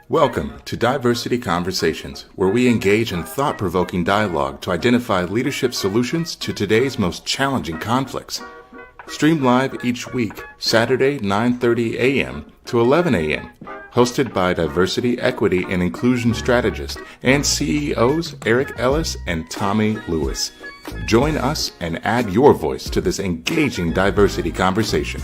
Welcome to Diversity Conversations, where we engage in thought-provoking dialogue to identify leadership solutions to today's most challenging conflicts. Stream live each week, Saturday 9:30 a.m. to 11 a.m. Hosted by Diversity, Equity, and Inclusion Strategist and CEOs Eric Ellis and Tommie Lewis. Join us and add your voice to this engaging diversity conversation.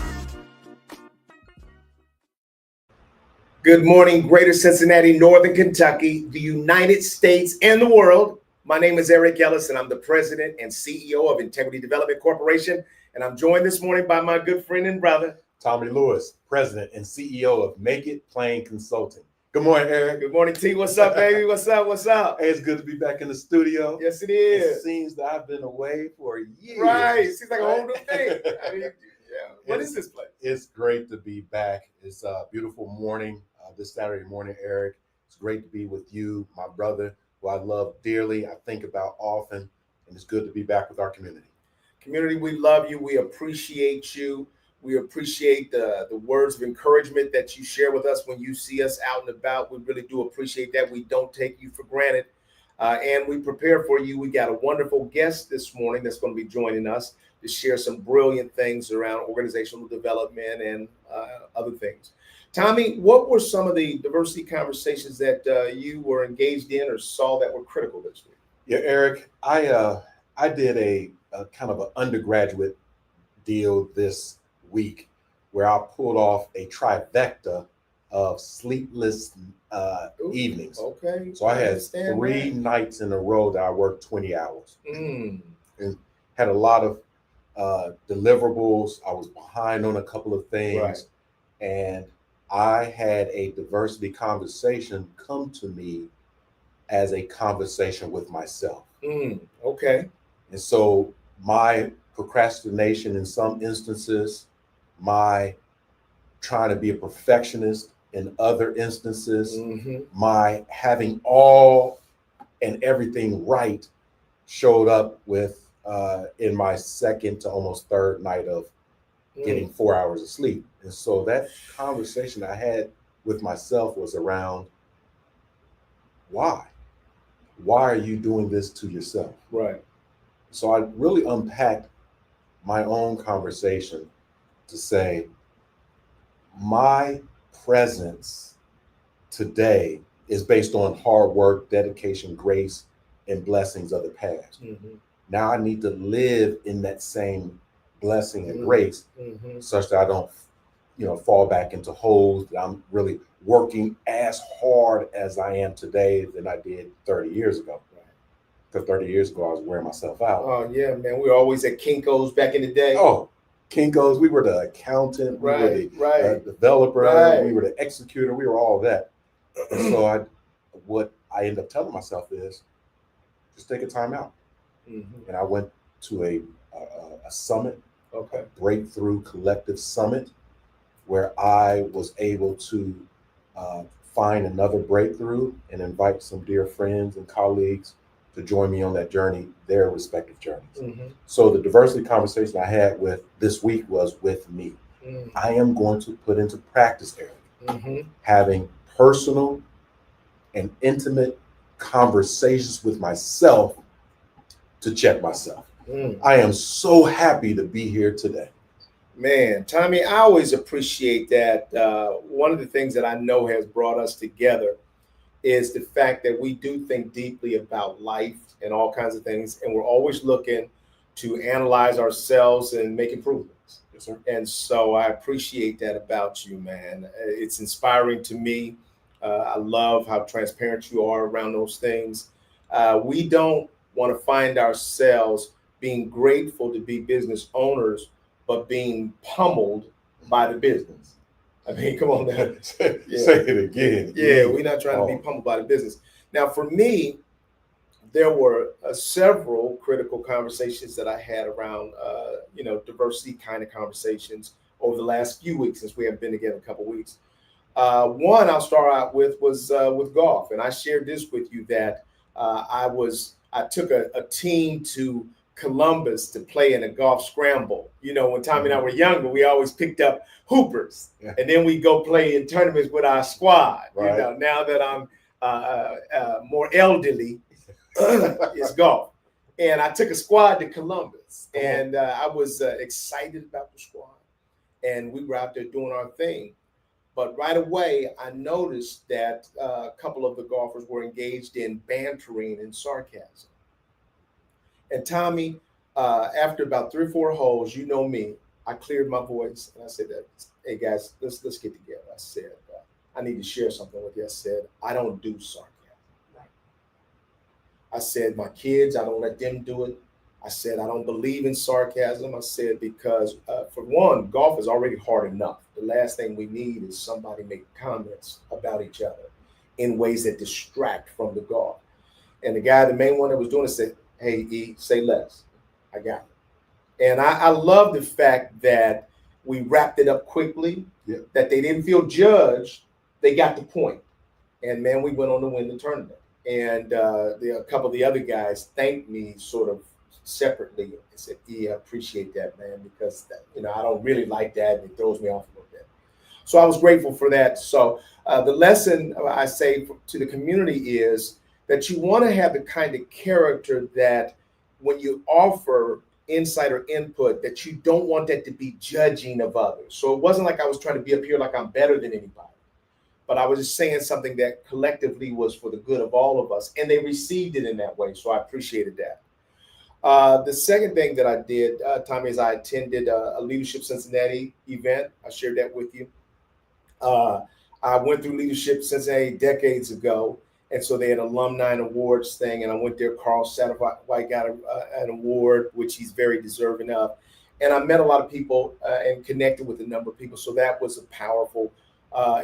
Good morning, Greater Cincinnati, Northern Kentucky, the United States, and the world. My name is Eric Ellis, and I'm the President and CEO of Integrity Development Corporation. And I'm joined this morning by my good friend and brother, Tommie Lewis, President and CEO of Make It Plain Consulting. Good morning, Eric. Good morning, T. What's up, baby? What's up? What's up? Hey, it's good to be back in the studio. Yes, it is. It seems that I've been away for years. Right. It seems like a whole new thing. I mean, yeah. What is this place? It's great to be back. It's a beautiful morning, this Saturday morning, Eric. It's great to be with you, my brother, who I love dearly, I think about often, and it's good to be back with our community. Community, we love you. We appreciate you. We appreciate the words of encouragement that you share with us when you see us out and about. We really do appreciate that. We don't take you for granted. And we prepare for you. We got a wonderful guest this morning that's going to be joining us to share some brilliant things around organizational development and other things. Tommie, what were some of the diversity conversations that you were engaged in or saw that were critical this week? Yeah, Eric, I did a kind of an undergraduate deal this week where I pulled off a trifecta of sleepless evenings. Okay. So I had 3 nights in a row that I worked 20 hours and had a lot of deliverables. I was behind on a couple of things, right. And I had a diversity conversation come to me as a conversation with myself. Okay. And so my procrastination in some instances, my trying to be a perfectionist in other instances, my having all and everything right showed up with in my second to almost third night of getting 4 hours of sleep. And so that conversation I had with myself was around why are you doing this to yourself? Right. So I really unpacked my own conversation to say, my presence today is based on hard work, dedication, grace, and blessings of the past. Now I need to live in that same blessing and grace such that I don't, fall back into holes, that I'm really working as hard as I am today than I did 30 years ago. Because 30 years ago, I was wearing myself out. Oh, yeah, man. We were always at Kinko's back in the day. Oh, Kinko's. We were the accountant. We were the developer. We were the executor. We were all that. And so what I end up telling myself is, just take a time out. And I went to a summit, a breakthrough collective summit, where I was able to find another breakthrough and invite some dear friends and colleagues to join me on that journey, their respective journeys. So the diversity conversation I had with this week was with me. I am going to put into practice, Eric, having personal and intimate conversations with myself to check myself. I am so happy to be here today. Man, Tommie, I always appreciate that. One of the things that I know has brought us together is the fact that we do think deeply about life and all kinds of things, and we're always looking to analyze ourselves and make improvements. Yes, sir. And so I appreciate that about you, man. It's inspiring to me. I love how transparent you are around those things. We don't want to find ourselves being grateful to be business owners, but being pummeled by the business. I mean, come on now. Say it again. Yeah, we're not trying to be pummeled by the business. Now, for me, there were several critical conversations that I had around, diversity kind of conversations over the last few weeks, since we haven't been together a couple of weeks. One I'll start out with was with golf. And I shared this with you that I took a team to Columbus to play in a golf scramble. You know, when Tommie and I were younger, we always picked up hoopers, and then we go play in tournaments with our squad. Right. You know, now that I'm more elderly, it's golf. And I took a squad to Columbus, and I was excited about the squad. And we were out there doing our thing. But right away, I noticed that a couple of the golfers were engaged in bantering and sarcasm. And Tommie, after about 3 or 4 holes, you know me, I cleared my voice and I said, "Hey guys, let's get together." I said, "I need to share something with you." I said, "I don't do sarcasm. I said, my kids, I don't let them do it. I said, I don't believe in sarcasm." I said, because for one, golf is already hard enough. The last thing we need is somebody making comments about each other in ways that distract from the golf." And the guy, the main one that was doing it, said, "Hey, E, say less. I got it." And I love the fact that we wrapped it up quickly, that they didn't feel judged. They got the point. And man, we went on to win the tournament. And a couple of the other guys thanked me sort of separately and said, "E, I appreciate that, man, because you know, I don't really like that, and it throws me off a little bit." So I was grateful for that. So the lesson I say to the community is that you want to have the kind of character that when you offer insight or input, that you don't want that to be judging of others. So it wasn't like I was trying to be up here like I'm better than anybody, but I was just saying something that collectively was for the good of all of us. And they received it in that way. So I appreciated that. The second thing that I did, Tommie, is I attended a Leadership Cincinnati event. I shared that with you. I went through Leadership Cincinnati decades ago. And so they had alumni and awards thing. And I went there. Carl Satterwhite got an award, which he's very deserving of. And I met a lot of people and connected with a number of people. So that was a powerful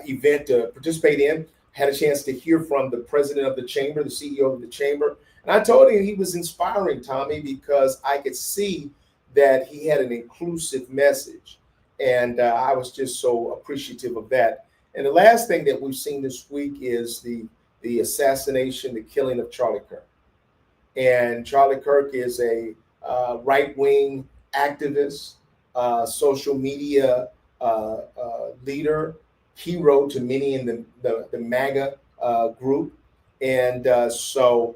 event to participate in. Had a chance to hear from the president of the chamber, the CEO of the chamber. And I told him he was inspiring, Tommie, because I could see that he had an inclusive message. And I was just so appreciative of that. And the last thing that we've seen this week is the assassination, the killing of Charlie Kirk. And Charlie Kirk is a right-wing activist, social media leader, hero to many in the MAGA group. And so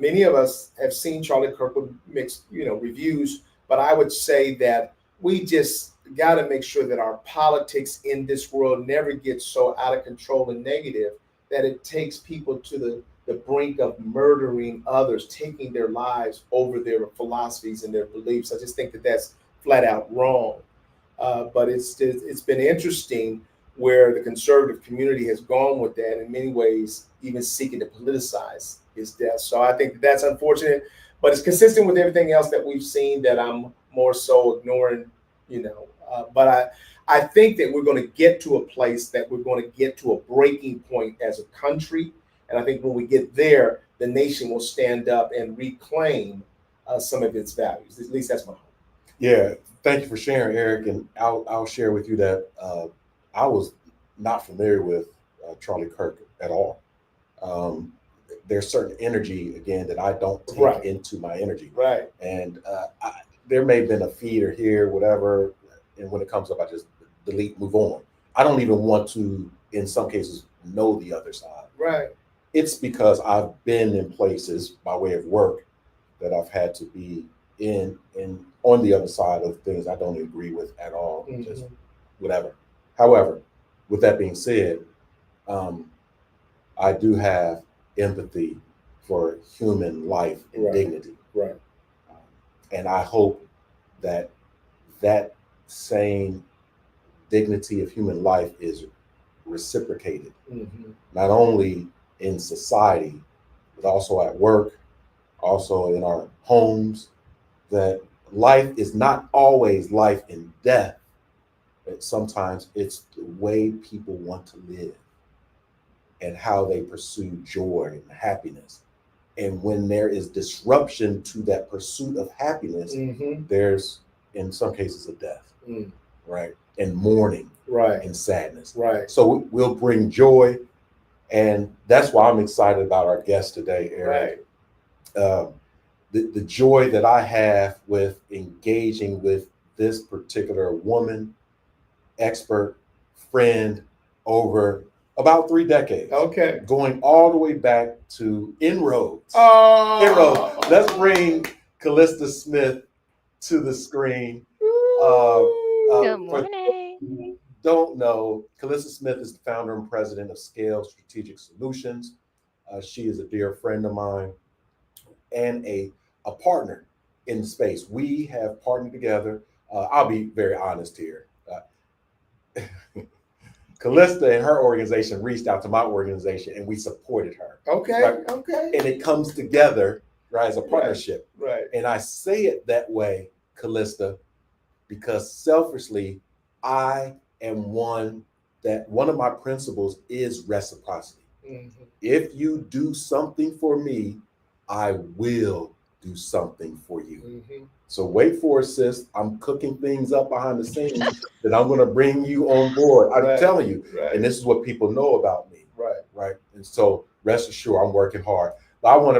many of us have seen Charlie Kirk with mixed, reviews, but I would say that we just got to make sure that our politics in this world never gets so out of control and negative that it takes people to the brink of murdering others, taking their lives over their philosophies and their beliefs. I just think that that's flat out wrong. But it's been interesting where the conservative community has gone with that in many ways, even seeking to politicize his death. So I think that's unfortunate, but it's consistent with everything else that we've seen that I'm more so ignoring, but I think that we're going to get to a place that we're going to get to a breaking point as a country. And I think when we get there, the nation will stand up and reclaim some of its values. At least that's my hope. Yeah, thank you for sharing, Eric. And I'll share with you that I was not familiar with Charlie Kirk at all. There's certain energy, again, that I don't take into my energy. Right. And there may have been a feed or here, whatever. And when it comes up, I just delete, move on. I don't even want to, in some cases, know the other side. Right. It's because I've been in places by way of work that I've had to be in on the other side of things I don't agree with at all, just whatever. However, with that being said, I do have empathy for human life and dignity. Right. And I hope that that same dignity of human life is reciprocated, not only in society, but also at work, also in our homes, that life is not always life and death, but sometimes it's the way people want to live and how they pursue joy and happiness. And when there is disruption to that pursuit of happiness, there's, in some cases, a death, right? And mourning, right? And sadness, right? So we'll bring joy. And that's why I'm excited about our guest today, Eric. the joy that I have with engaging with this particular woman, expert, friend, over about 3 decades. Okay. Going all the way back to Inroads. Oh. Inroads. Let's bring Calista Smith to the screen. Good For morning. don't know, Calista Smith is the founder and president of Scale Strategic Solutions. She is a dear friend of mine and a partner in the space. We have partnered together. I'll be very honest here. Calista and her organization reached out to my organization and we supported her. Okay. Right? Okay. And it comes together, right, as a partnership. Right. And I say it that way, Calista, because selfishly, I am one of my principles is reciprocity. Mm-hmm. If you do something for me, I will do something for you. Mm-hmm. So wait for it, sis. I'm cooking things up behind the scenes that I'm going to bring you on board. I'm telling you. Right. And this is what people know about me. Right. Right. And so rest assured, I'm working hard. But I would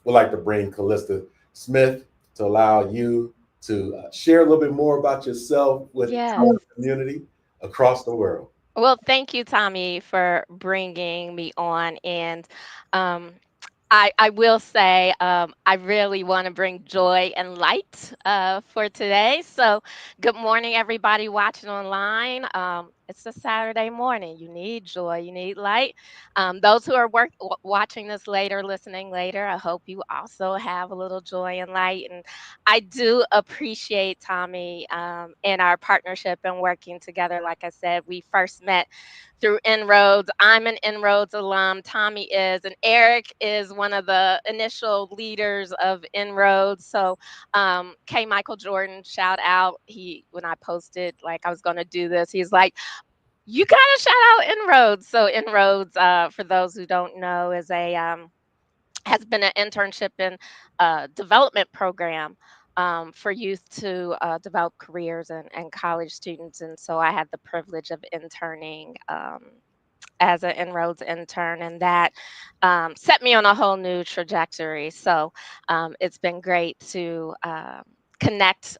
like to bring Calista Smith to allow you to share a little bit more about yourself with our community across the world. Well, thank you, Tommie, for bringing me on. And um, I will say I really want to bring joy and light for today. So, good morning, everybody watching online. It's a Saturday morning. You need joy, you need light. Those who are watching this later, listening later, I hope you also have a little joy and light. And I do appreciate Tommie and our partnership and working together. Like I said, we first met through Inroads. I'm an Inroads alum. Tommie is, and Eric is one of the initial leaders of Inroads. So, K. Michael Jordan, shout out. When I posted like I was going to do this, he's like, "You gotta shout out Inroads." So, Inroads, for those who don't know, is a has been an internship and development program for youth to develop careers and college students. And so I had the privilege of interning as an Inroads intern, and that set me on a whole new trajectory. So it's been great to connect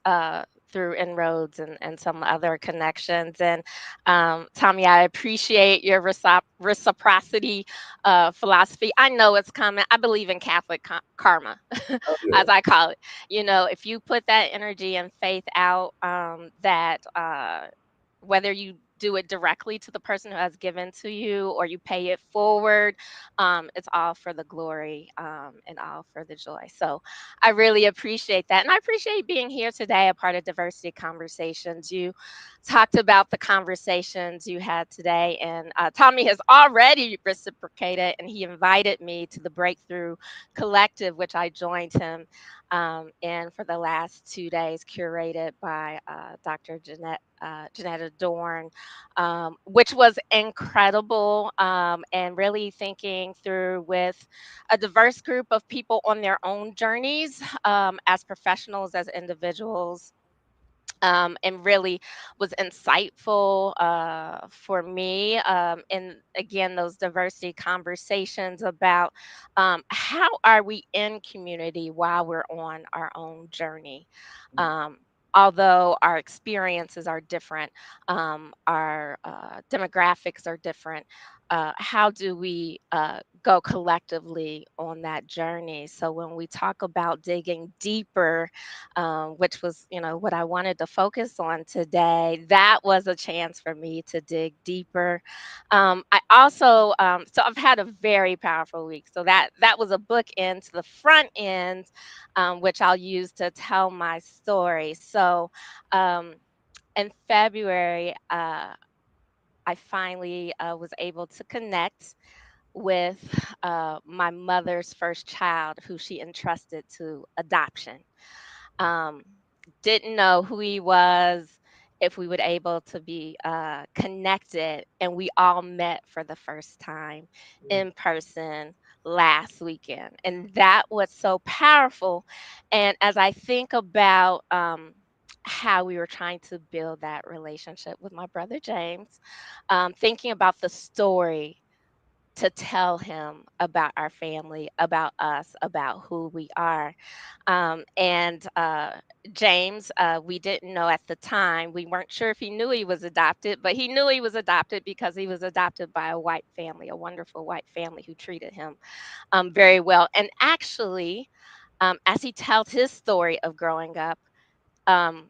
through Inroads and some other connections. And Tommie, I appreciate your reciprocity philosophy. I know it's coming. I believe in Catholic karma, as I call it. You know, if you put that energy and faith out, that whether you do it directly to the person who has given to you or you pay it forward, it's all for the glory and all for the joy. So I really appreciate that. And I appreciate being here today, a part of Diversity Conversations. You talked about the conversations you had today, and Tommie has already reciprocated, and he invited me to the Breakthrough Collective, which I joined him and for the last 2 days, curated by Dr. Janetta Dorn, which was incredible, and really thinking through with a diverse group of people on their own journeys as professionals, as individuals, and really was insightful for me. And again, those diversity conversations about how are we in community while we're on our own journey. Although our experiences are different, our demographics are different, how do we go collectively on that journey? So when we talk about digging deeper, which was, what I wanted to focus on today. That was a chance for me to dig deeper. I also, so I've had a very powerful week. So that was a book end to the front end, which I'll use to tell my story. So in February, I finally was able to connect with my mother's first child, who she entrusted to adoption. um, didn't know who he was, if we would able to be connected, and we all met for the first time in person last weekend, and that was so powerful. And as I think about how we were trying to build that relationship with my brother James, thinking about the story to tell him about our family, about us, about who we are. And James, we didn't know at the time. We weren't sure if he knew he was adopted, but he knew he was adopted because he was adopted by a white family, a wonderful white family who treated him very well. And actually, as he tells his story of growing up, um,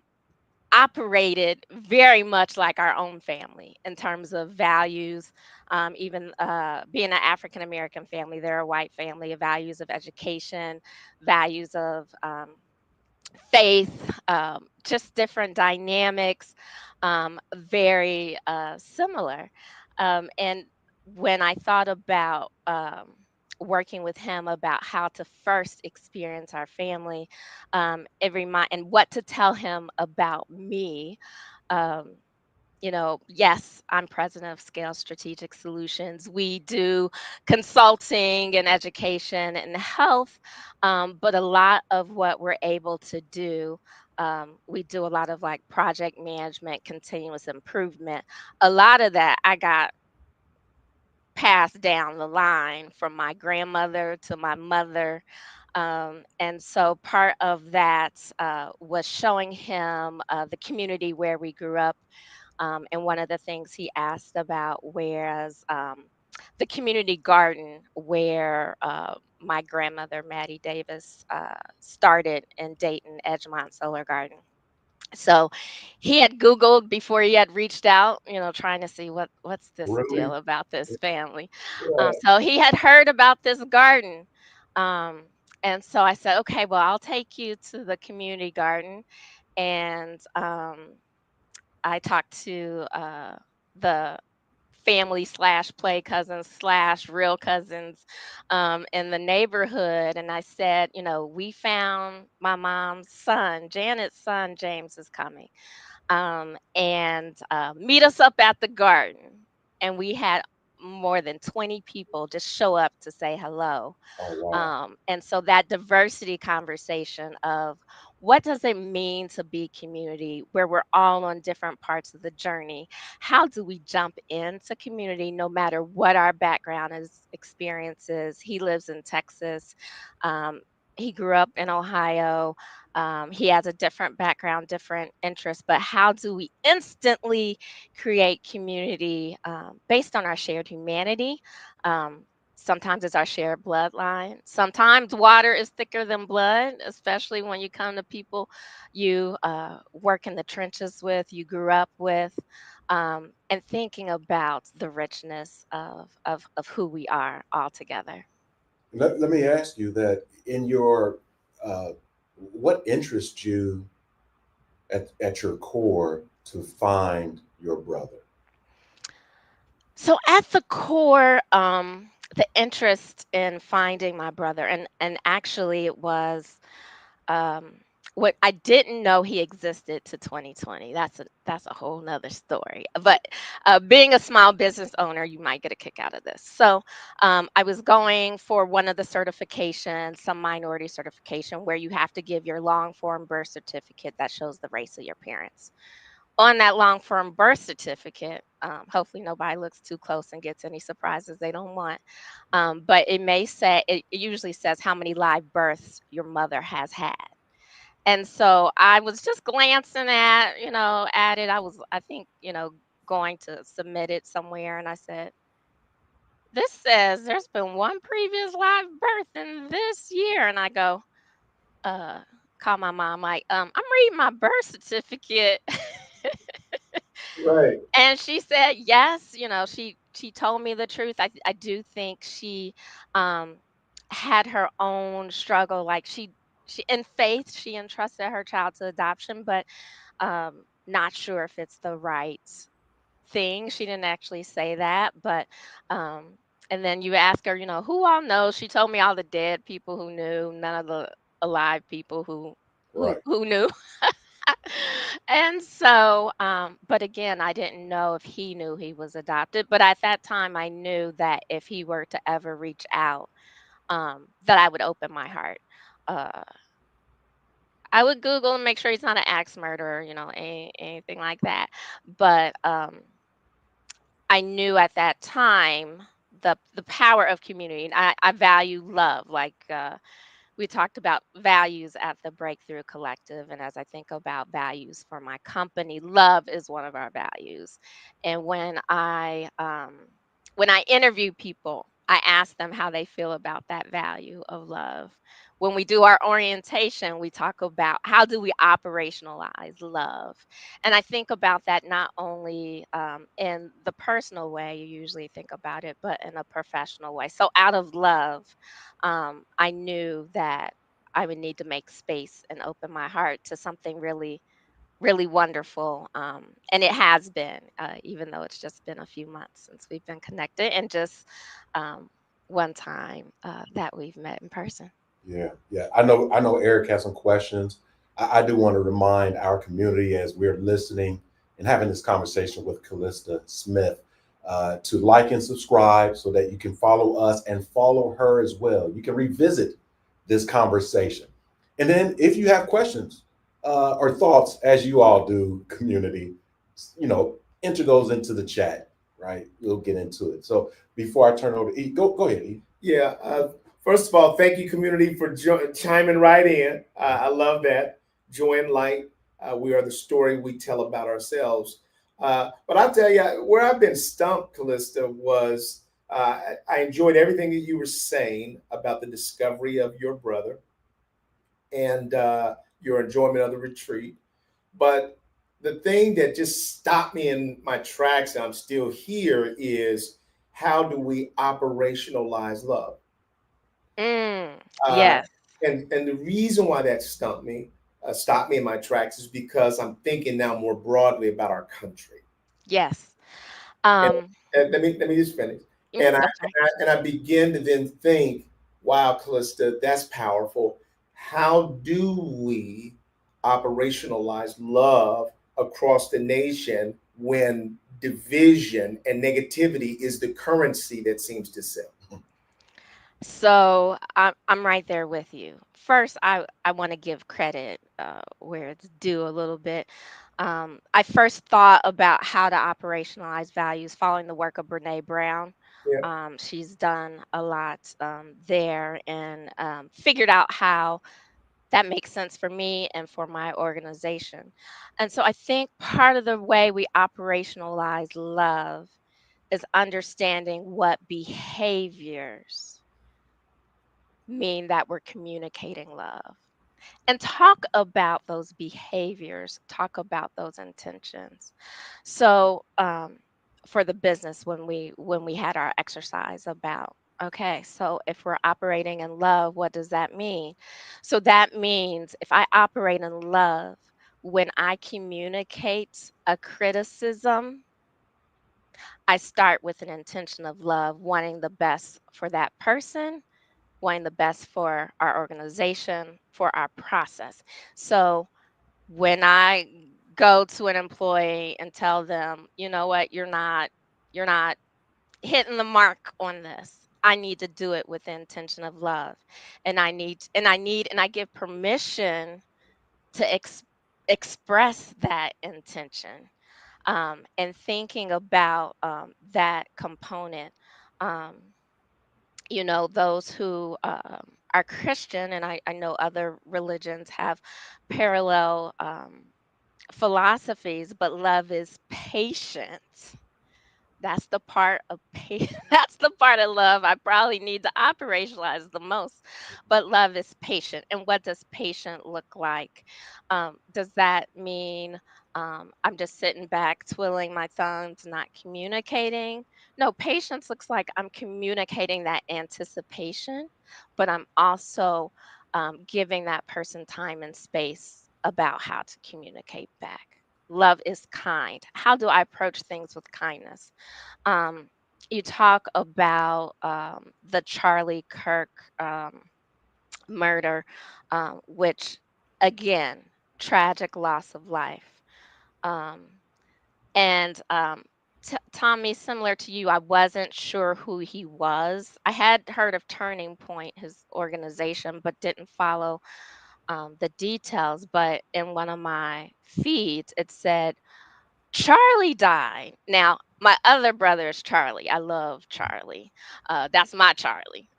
operated very much like our own family in terms of values. Even being an African American family, they're a white family, values of education, values of faith, just different dynamics, very similar. And when I thought about working with him about how to first experience our family, and what to tell him about me. Um, yes, I'm president of Scale Strategic Solutions. We do consulting and education and health, but a lot of what we're able to do, we do a lot of like project management, continuous improvement. A lot of that I got passed down the line from my grandmother to my mother. And so part of that was showing him the community where we grew up, and one of the things he asked about was the community garden where my grandmother, Maddie Davis, started in Dayton, Edgemont Solar Garden. So he had Googled before he had reached out, trying to see what's this Really? deal about this family. Right. So he had heard about this garden. Um, and so I said, okay, well, I'll take you to the community garden. And I talked to the family slash play cousins slash real cousins in the neighborhood. And I said, we found my mom's son, Janet's son, James is coming. And meet us up at the garden. And we had more than 20 people just show up to say hello. Oh, wow. And so that diversity conversation of what does it mean to be community where we're all on different parts of the journey? How do we jump into community no matter what our background is, experiences? He lives in Texas. Um, he grew up in Ohio. He has a different background, different interests, but how do we instantly create community based on our shared humanity? Um, Sometimes it's our shared bloodline. Sometimes water is thicker than blood, especially when you come to people you work in the trenches with, you grew up with, and thinking about the richness of who we are all together. Let me ask you that in your, uh, what interests you at your core to find your brother? So at the core, the interest in finding my brother, and actually it was um, what I didn't know he existed to 2020. That's a whole nother story. But being a small business owner, you might get a kick out of this. So I was going for one of the certifications, some minority certification, where you have to give your long form birth certificate that shows the race of your parents on that long form birth certificate. Hopefully, nobody looks too close and gets any surprises they don't want. But it may say, it usually says how many live births your mother has had. And so I was just glancing at it. I think, going to submit it somewhere. And I said, this says there's been one previous live birth in this year. And I go, uh, call my mom, like, I'm reading my birth certificate. Right. And she said yes. She told me the truth. I do think she um had her own struggle. Like she in faith she entrusted her child to adoption, but not sure if it's the right thing. She didn't actually say that, but um and then you ask her, who all knows? She told me all the dead people who knew, none of the alive people who who Right. who knew. And so, but again, I didn't know if he knew he was adopted. But at that time, I knew that if he were to ever reach out, that I would open my heart. Uh, I would Google and make sure he's not an axe murderer, anything like that. But I knew at that time the power of community. And I value love. Like we talked about values at the Breakthrough Collective. And as I think about values for my company, love is one of our values. And when I interview people, I ask them how they feel about that value of love. When we do our orientation, we talk about how do we operationalize love. And I think about that not only in the personal way you usually think about it, but in a professional way. So out of love, I knew that I would need to make space and open my heart to something really, really wonderful. And it has been, even though it's just been a few months since we've been connected, and just um, one time that we've met in person. Yeah, yeah. I know Eric has some questions. I do want to remind our community as we're listening and having this conversation with Calista Smith to like and subscribe so that you can follow us and follow her as well. You can revisit this conversation. And then if you have questions or thoughts, as you all do, community, enter those into the chat, right? We'll get into it. So before I turn it over to E, go ahead, E. Yeah. First of all, thank you, community, for chiming right in. I love that. Joy and light. We are the story we tell about ourselves. But I'll tell you, where I've been stumped, Callista, was I enjoyed everything that you were saying about the discovery of your brother and your enjoyment of the retreat. But the thing that just stopped me in my tracks, and I'm still here, is how do we operationalize love? Uh, Yes, and the reason why that stopped me in my tracks, is because I'm thinking now more broadly about our country. yes. And, Um, and let me just finish. And I, I'm sorry. and I begin to then think, wow, Callista, that's powerful. How do we operationalize love across the nation when division and negativity is the currency that seems to sell? So I'm right there with you. First, I want to give credit where it's due a little bit. I first thought about how to operationalize values following the work of Brene Brown. Yeah. She's done a lot there, and figured out how that makes sense for me and for my organization. And so I think part of the way we operationalize love is understanding what behaviors mean that we're communicating love, and talk about those behaviors, talk about those intentions. So for the business, when we had our exercise about, okay, so if we're operating in love, what does that mean? So that means if I operate in love, when I communicate a criticism, I start with an intention of love, wanting the best for that person, wanting the best for our organization, for our process. So when I go to an employee and tell them, you know what, you're not hitting the mark on this. I need to do it with the intention of love. And I give permission to express that intention. And thinking about that component. Um, those who are Christian, and I know other religions have parallel philosophies, but love is patient. That's the part of that's the part of love I probably need to operationalize the most. But love is patient. And what does patient look like? Does that mean I'm just sitting back, twiddling my thumbs, not communicating? No, patience looks like I'm communicating that anticipation, but I'm also giving that person time and space about how to communicate back. Love is kind. How do I approach things with kindness? um, you talk about the Charlie Kirk murder, which, again, tragic loss of life. Um, and Tommie, similar to you, I wasn't sure who he was. I had heard of Turning Point, his organization, but didn't follow the details. But in one of my feeds, it said Charlie died. Now, My other brother is Charlie. I love Charlie. That's my Charlie.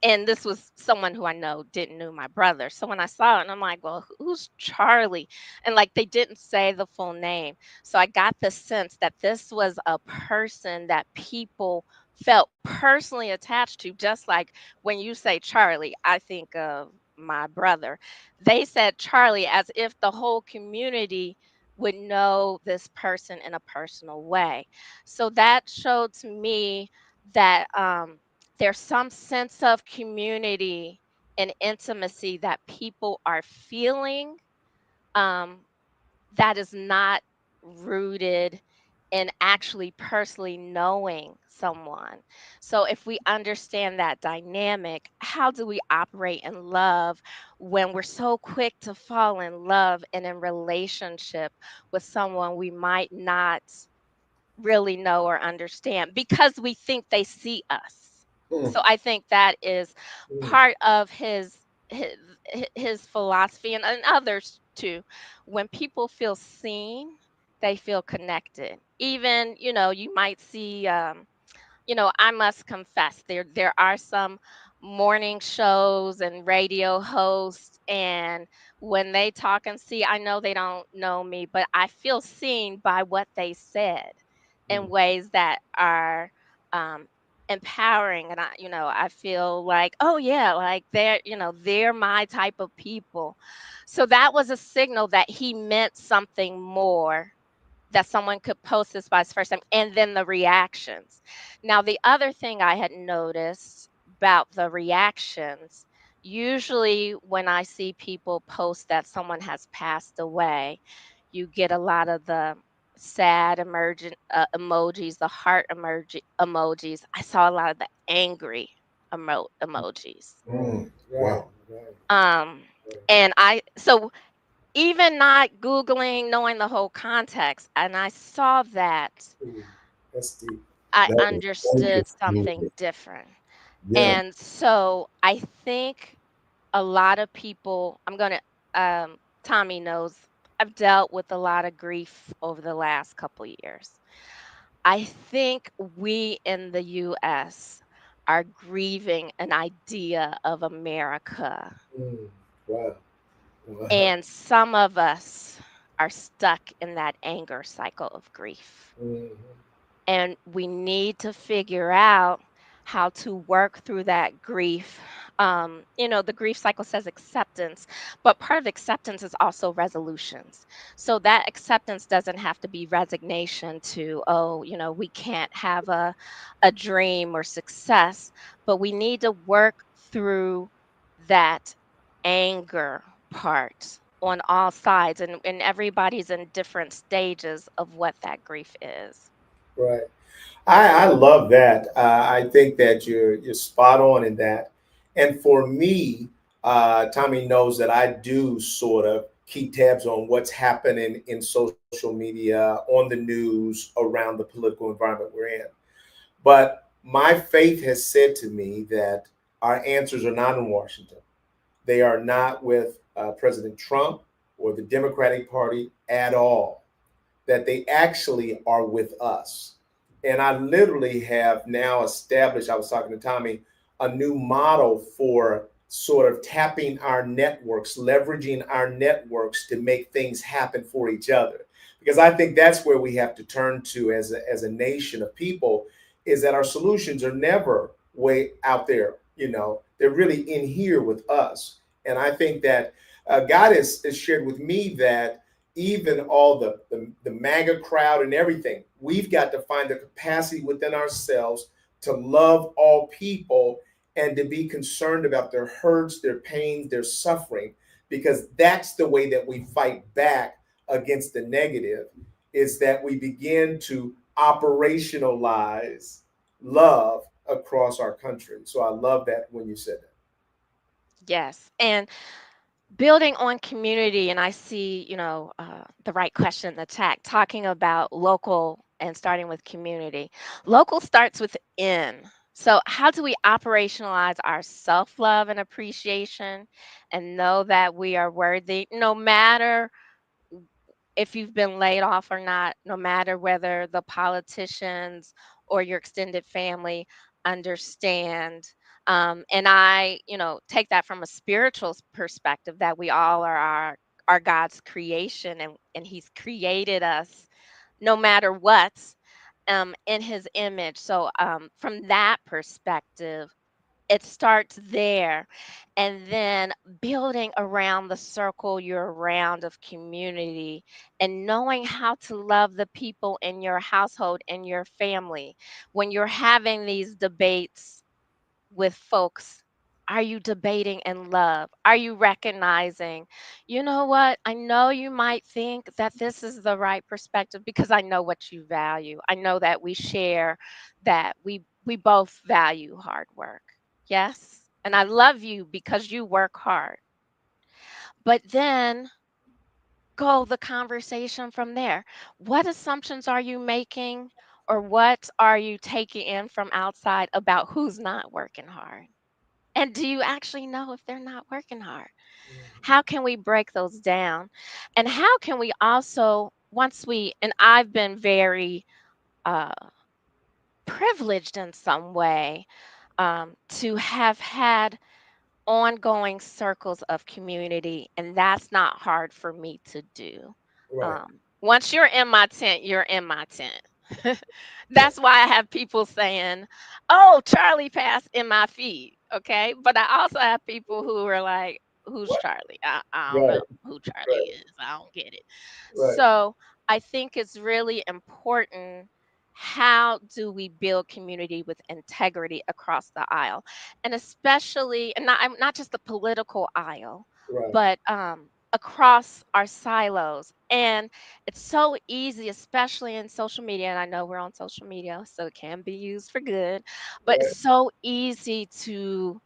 And this was someone who I know didn't know my brother. So when I saw it, and I'm like, well, who's Charlie? And like they didn't say the full name. So I got the sense that this was a person that people felt personally attached to, just like when you say Charlie, I think of my brother. They said Charlie as if the whole community would know this person in a personal way. So that showed to me that there's some sense of community and intimacy that people are feeling, um, that is not rooted in actually personally knowing someone. So, if we understand that dynamic, how do we operate in love when we're so quick to fall in love and in relationship with someone we might not really know or understand because we think they see us? Mm, So I think that is mm, part of his his philosophy, and others too. When people feel seen, they feel connected. Even, you might see, I must confess, there are some morning shows and radio hosts, and when they talk and see, I know they don't know me, but I feel seen by what they said in mm. ways that are um empowering, and I feel like, oh yeah, like they're my type of people. So that was a signal that he meant something more, that someone could post this by his first time, and then the reactions. Now, the other thing I had noticed about the reactions, usually when I see people post that someone has passed away, you get a lot of the sad emergent emojis, the heart emojis. I saw a lot of the angry emojis. Mm, right, Wow. right, Um, and so even not Googling, knowing the whole context, and I saw that, Ooh, that's deep. I That is understood something interesting. different. Yeah. And so I think a lot of people, Tommie knows, I've dealt with a lot of grief over the last couple years. I think we in the US are grieving an idea of America, Mm, wow, wow. and some of us are stuck in that anger cycle of grief. Mm, And we need to figure out how to work through that grief. The grief cycle says acceptance, but part of acceptance is also resolutions. So that acceptance doesn't have to be resignation to, oh, we can't have a dream or success, but we need to work through that anger part on all sides, and everybody's in different stages of what that grief is. right. I love that. I think that you're spot on in that. And for me, Tommy knows that I do sort of keep tabs on what's happening in social media, on the news, around the political environment we're in. But my faith has said to me that our answers are not in Washington. They are not with President Trump or the Democratic Party at all, that they actually are with us. And I literally have now established, I was talking to Tommy, a new model for sort of tapping our networks, leveraging our networks to make things happen for each other. Because I think that's where we have to turn to as a nation of people, is that our solutions are never way out there. They're really in here with us. And I think that God has shared with me that even all the MAGA crowd and everything, we've got to find the capacity within ourselves to love all people and to be concerned about their hurts, their pains, their suffering, because that's the way that we fight back against the negative, is that we begin to operationalize love across our country. So I love that when you said that. Yes. And building on community, and I see, the right question in the chat, talking about local and starting with community. Local starts within. So, how do we operationalize our self love and appreciation and know that we are worthy no matter if you've been laid off or not, no matter whether the politicians or your extended family understand. And I, take that from a spiritual perspective, that we all are our God's creation, and He's created us no matter what, in His image. So from that perspective, it starts there, and then building around the circle you're around of community, and knowing how to love the people in your household and your family. When you're having these debates with folks, are you debating in love? Are you recognizing, you know what? I know you might think that this is the right perspective because I know what you value. I know that we share, that we both value hard work. Yes. And I love you because you work hard. But then go the conversation from there. What assumptions are you making, or what are you taking in from outside about who's not working hard? And do you actually know if they're not working hard? How can we break those down? And how can we also, and I've been very uh, privileged in some way, to have had ongoing circles of community, and that's not hard for me to do. Right. Once you're in my tent, you're in my tent. Right. That's why I have people saying, "Oh, Charlie passed in my feed." Okay, but I also have people who are like, "Who's Charlie? I don't Right. know who Charlie Right. is. I don't get it." Right. So I think it's really important. How do we build community with integrity across the aisle? And especially, and not just the political aisle, Right. but across our silos. And it's so easy, especially in social media. And I know we're on social media, so it can be used for good, but Right. it's so easy to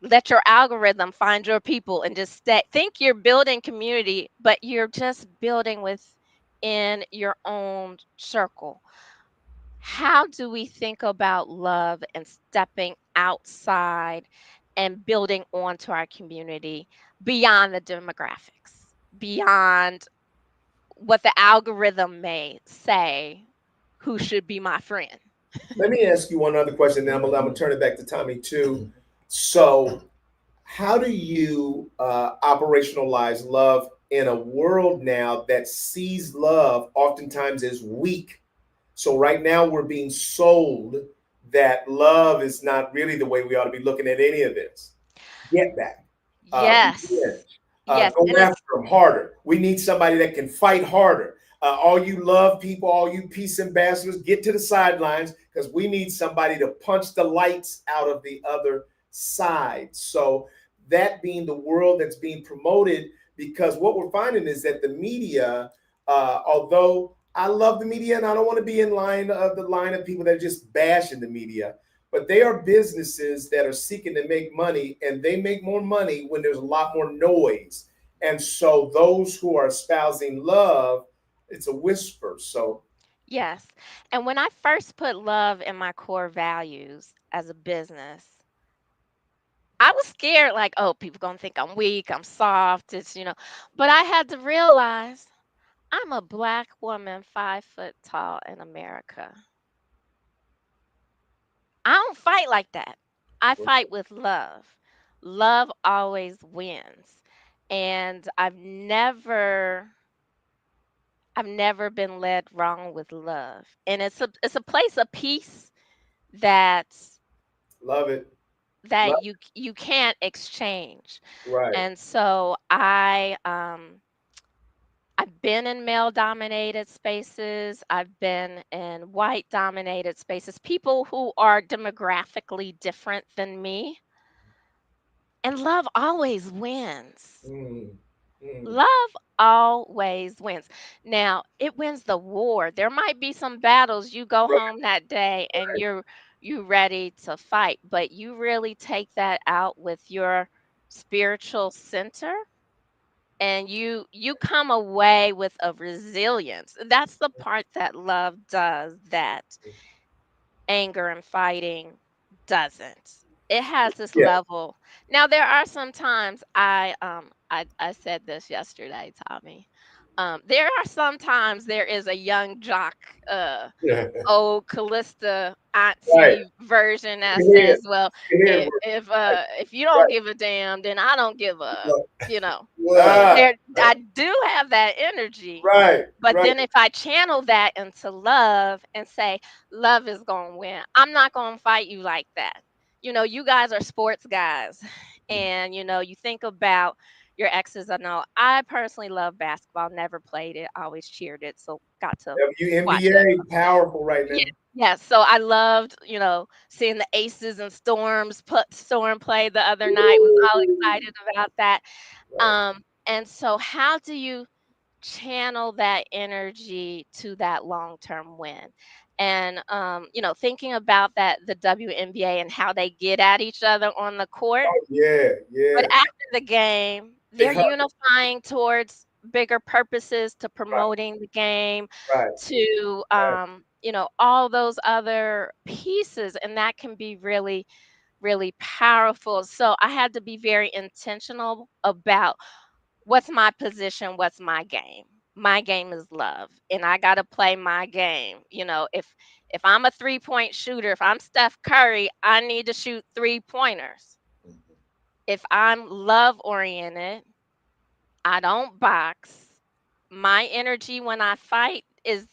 let your algorithm find your people and just think you're building community, but you're just building within your own circle. How do we think about love and stepping outside and building onto our community beyond the demographics, beyond what the algorithm may say who should be my friend? Let me ask you one other question, then I'm gonna turn it back to Tommie too. So, how do you operationalize love in a world now that sees love oftentimes as weak? So right now we're being sold that love is not really the way we ought to be looking at any of this. Get back. Yes. Revenge. Yes. Go And after them harder. We need somebody that can fight harder. All you love people, all you peace ambassadors, get to the sidelines because we need somebody to punch the lights out of the other side. So that being the world that's being promoted, because what we're finding is that the media, although I love the media and I don't want to be in line of the line of people that are just bashing the media, but they are businesses that are seeking to make money, and they make more money when there's a lot more noise. And so those who are espousing love, it's a whisper. So yes. And when I first put love in my core values as a business, I was scared, like, oh, people gonna think I'm weak, I'm soft, but I had to realize I'm a black woman, 5 foot tall in America. I don't fight like that. I fight with love. Love always wins. And I've never been led wrong with love. And it's a place of peace that love it. that Love you can't exchange. it. Right. And so I've been in male dominated spaces. I've been in white dominated spaces. People who are demographically different than me. And love always wins. Mm, mm, Love always wins. Now, it wins the war. There might be some battles you go right. home that day and you ready to fight, but you really take that out with your spiritual center, and you come away with a resilience. That's the part that love does that anger and fighting doesn't. It has this Yeah. level. Now there are some times I said this yesterday, Tommy. There are sometimes there is a young jock, Yeah. old Calista Right. auntie version that Here, says, "Well, here, if you don't right. give a damn, then I don't give a," you know. What? Ah, There, I do have that energy, right, but right. then if I channel that into love and say, "Love is gonna win," I'm not gonna fight you like that. You guys are sports guys, and you think about your exes. I know I personally love basketball, never played it, always cheered it, so got to watch it. WNBA powerful right Yeah, now. yeah. So I loved, seeing the Aces and Storms put Storm play the other night. Was all Woo! excited about that. Right. And so how do you channel that energy to that long-term win? And thinking about that, the WNBA and how they get at each other on the court. Oh, yeah, But yeah. after the game, They they're hug. unifying towards bigger purposes, to promoting the game, Right, to all those other pieces, and that can be really, really powerful. So I had to be very intentional about what's my position, what's my game. My game is love, and I got to play my game. If I'm a three-point shooter, if I'm Steph Curry, I need to shoot three-pointers. If I'm love oriented, I don't box. My energy when I fight is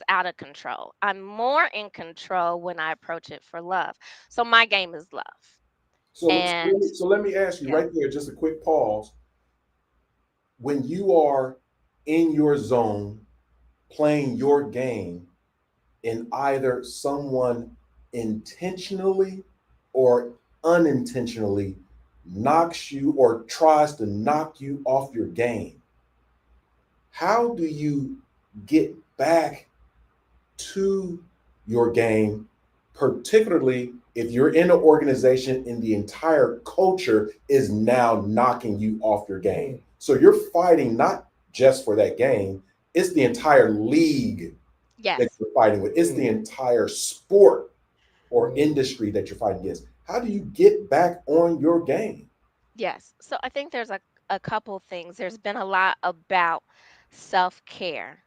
out of control. I'm more in control when I approach it for love. So my game is love. So, so And let me, so let me ask you yeah. right there, just a quick pause. When you are in your zone playing your game, and either someone intentionally or unintentionally knocks you or tries to knock you off your game, how do you get back to your game, particularly if you're in an organization and the entire culture is now knocking you off your game? So you're fighting not just for that game, it's the entire league that Yes. you're fighting with, it's the entire sport or Mm. industry that you're fighting against. How do you get back on your game? Yes. So I think there's a couple things. There's been a lot about self-care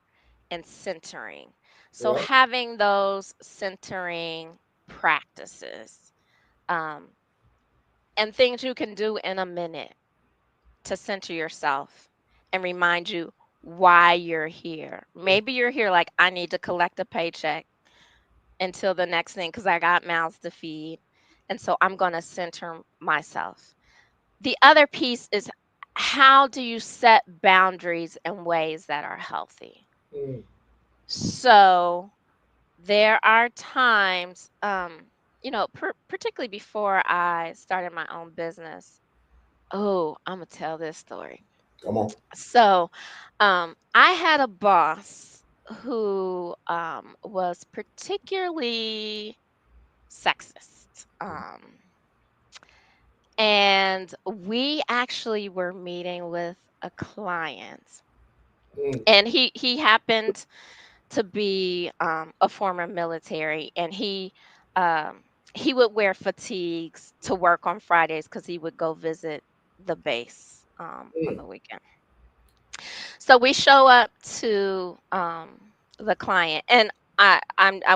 and centering. So Yeah. having those centering practices, um, and things you can do in a minute to center yourself and remind you why you're here. Maybe you're here like, I need to collect a paycheck until the next thing because I got mouths to feed. And so I'm going to center myself. The other piece is, how do you set boundaries in ways that are healthy? Mm. So there are times, particularly before I started my own business. Oh, I'm going to tell this story. Come on. So, I had a boss who was particularly sexist. And we actually were meeting with a client, Mm. and he happened to be a former military, and um, he would wear fatigues to work on Fridays because he would go visit the base on Mm. the weekend. So we show up to the client, and I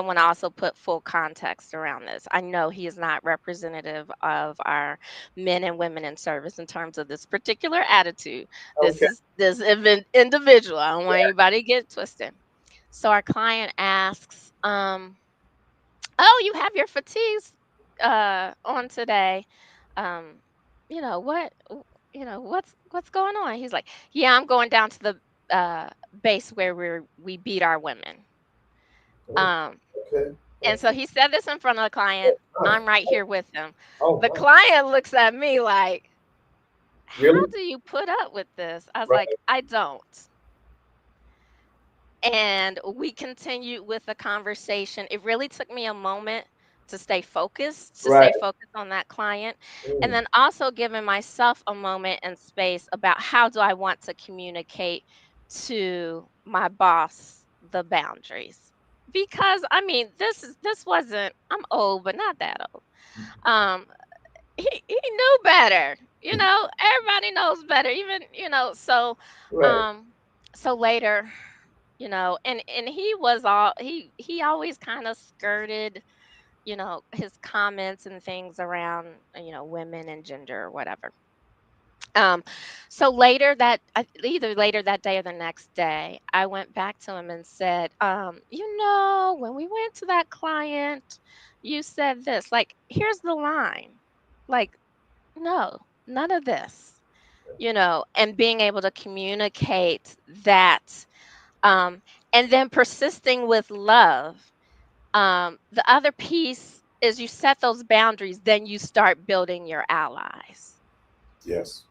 want to also put full context around this. I know he is not representative of our men and women in service in terms of this particular attitude. This Okay. is this individual. I don't want anybody to get twisted. So our client asks, "Oh, you have your fatigues on today. Um, what? What's going on?" He's like, "Yeah, I'm going down to the base where we beat our women." Oh, Um, okay. and Okay. so he said this in front of the client. Huh. I'm right here with him. Oh, The wow. client looks at me like, "How Really? do you put up with this?" I was like, Right. "I don't." And we continued with the conversation. It really took me a moment to Right. stay focused on that client. And Mm. then also giving myself a moment and space about, how do I want to communicate to my boss the boundaries? Because I mean, this wasn't, I'm old, but not that old. Um, he knew better. Everybody knows better. Even, Right. um So later, and he always kind of skirted, his comments and things around, women and gender or whatever. Um, so either later that day or the next day, I went back to him and said, when we went to that client, you said this. Like, here's the line. Like, no, none of this. And being able to communicate that, um, and then persisting with love. The other piece is you set those boundaries, then you start building your allies Yes.